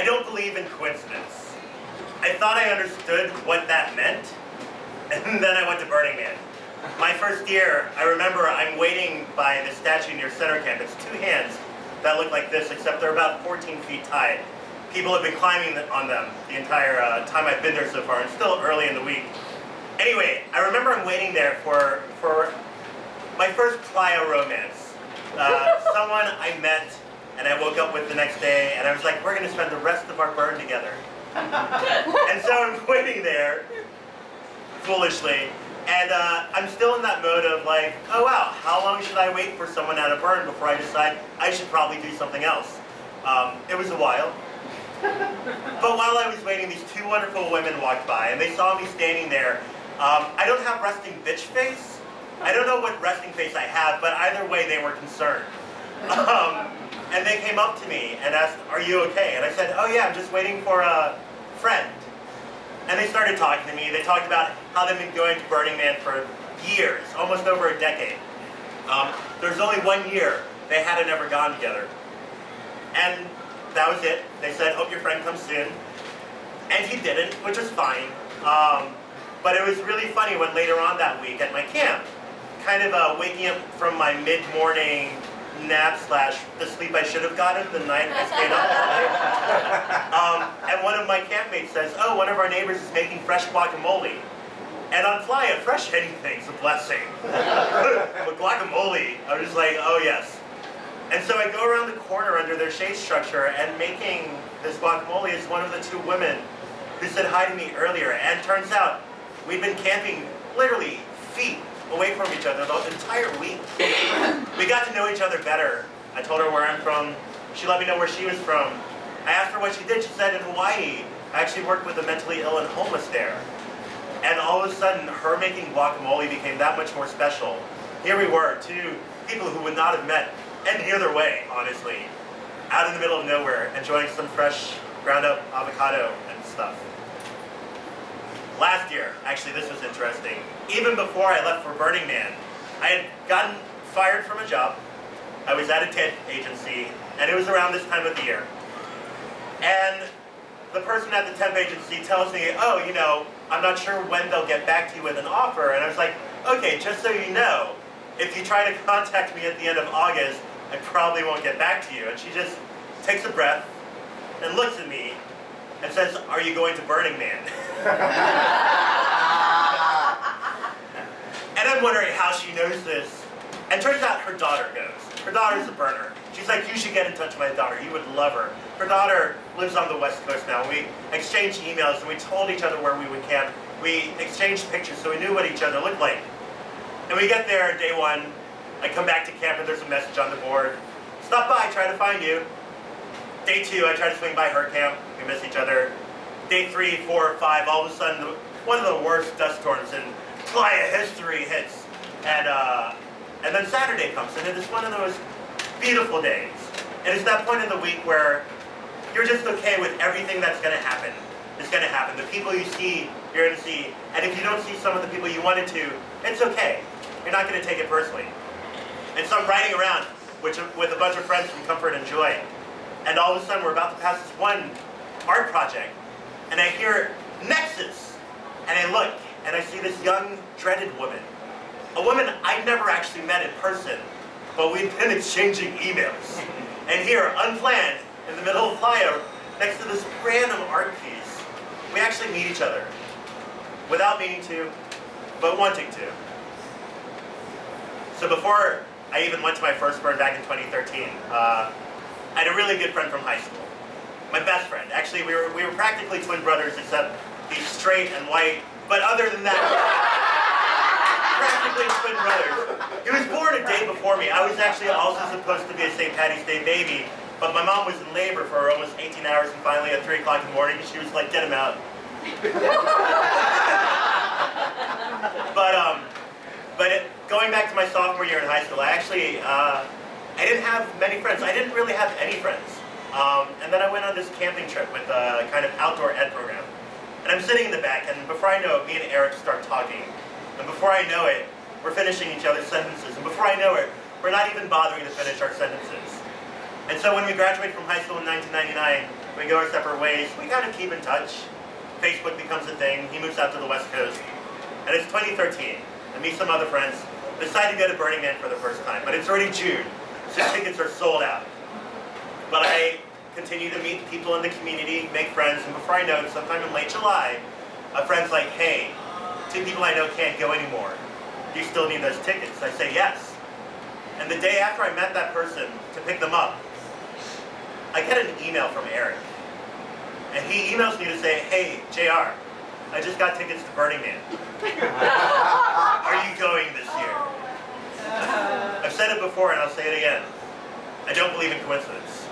I don't believe in coincidence. I thought I understood what that meant, and then I went to Burning Man. My first year, I remember I'm waiting by the statue near center camp. It's two hands that look like this, except they're about 14 feet high. People have been climbing on them the entire time I've been there so far, and still early in the week. Anyway, I remember I'm waiting there for my first playa romance. Someone I met and I woke up with the next day, and I was like, we're going to spend the rest of our burn together. And so I'm waiting there, foolishly, and I'm still in that mode of like, oh wow, how long should I wait for someone at a burn before I decide I should probably do something else? It was a while. But while I was waiting, these two wonderful women walked by, and they saw me standing there. I don't have resting bitch face. I don't know what resting face I have, but either way, they were concerned. And they came up to me and asked, are you okay? And I said, oh yeah, I'm just waiting for a friend. And they started talking to me. They talked about how they've been going to Burning Man for years, almost over a decade. There's only 1 year they hadn't ever gone together. And that was it. They said, hope your friend comes soon. And he didn't, which was fine. But it was really funny when later on that week at my camp, kind of waking up from my mid-morning nap / the sleep I should have gotten the night I stayed up all night. And one of my campmates says, oh, one of our neighbors is making fresh guacamole. And on playa, fresh anything's a blessing. But guacamole, I was just like, oh yes. And so I go around the corner under their shade structure, and making this guacamole is one of the two women who said hi to me earlier. And turns out, we'd been camping literally feet away from each other the entire week. We got to know each other better. I told her where I'm from. She let me know where she was from. I asked her what she did. She said in Hawaii. I actually worked with the mentally ill and homeless there. And all of a sudden, her making guacamole became that much more special. Here we were, two people who would not have met any other way, honestly, out in the middle of nowhere, enjoying some fresh ground up avocado and stuff. Last year, actually this was interesting, even before I left for Burning Man, I had gotten fired from a job. I was at a tent agency, and it was around this time of the year. And the person at the temp agency tells me, oh, you know, I'm not sure when they'll get back to you with an offer. And I was like, okay, just so you know, if you try to contact me at the end of August, I probably won't get back to you. And she just takes a breath and looks at me and says, are you going to Burning Man? And I'm wondering how she knows this. And turns out her daughter goes. Her daughter's a burner. She's like, you should get in touch with my daughter. You would love her. Her daughter lives on the West Coast now. We exchanged emails, and we told each other where we would camp. We exchanged pictures so we knew what each other looked like. And we get there day one. I come back to camp and there's a message on the board. Stop by, try to find you. Day two, I try to swing by her camp. We miss each other. Day 3, 4, 5, all of a sudden, one of the worst dust storms in playa history hits. And then Saturday comes, and it is one of those beautiful days. And it's that point in the week where you're just okay with everything that's going to happen. It's going to happen. The people you see, you're going to see. And if you don't see some of the people you wanted to, it's okay. You're not going to take it personally. And so I'm riding around with a bunch of friends from Comfort and Joy. And all of a sudden, we're about to pass this one art project. And I hear Nexus. And I look, and I see this young, dreaded woman. A woman I'd never actually met in person, but we'd been exchanging emails. And here, unplanned, in the middle of playa, next to this random art piece, we actually meet each other. Without meaning to, but wanting to. So before I even went to my first burn back in 2013, I had a really good friend from high school. My best friend. Actually, we were practically twin brothers, except he's straight and white. But other than that, practically twin brothers. He was born a day before me. I was actually also supposed to be a St. Patty's Day baby, but my mom was in labor for almost 18 hours, and finally at 3 o'clock in the morning, she was like, get him out. But going back to my sophomore year in high school, I didn't have many friends. I didn't really have any friends. And then I went on this camping trip with a kind of outdoor ed program. And I'm sitting in the back, and before I know it, me and Eric start talking. And before I know it, we're finishing each other's sentences. And before I know it, we're not even bothering to finish our sentences. And so when we graduated from high school in 1999, we We go our separate ways. We kind of keep in touch. Facebook becomes a thing. He moves out to the West Coast. And it's 2013. I meet some other friends. Decide to go to Burning Man for the first time. But it's already June, so tickets are sold out. But I continue to meet people in the community, make friends, and before I know it, sometime in late July, a friend's like, hey, 2 people I know can't go anymore. Do you still need those tickets? I say yes. And the day after I met that person to pick them up, I get an email from Eric. And he emails me to say, hey, JR, I just got tickets to Burning Man. Are you going this year? I've said it before and I'll say it again. I don't believe in coincidence.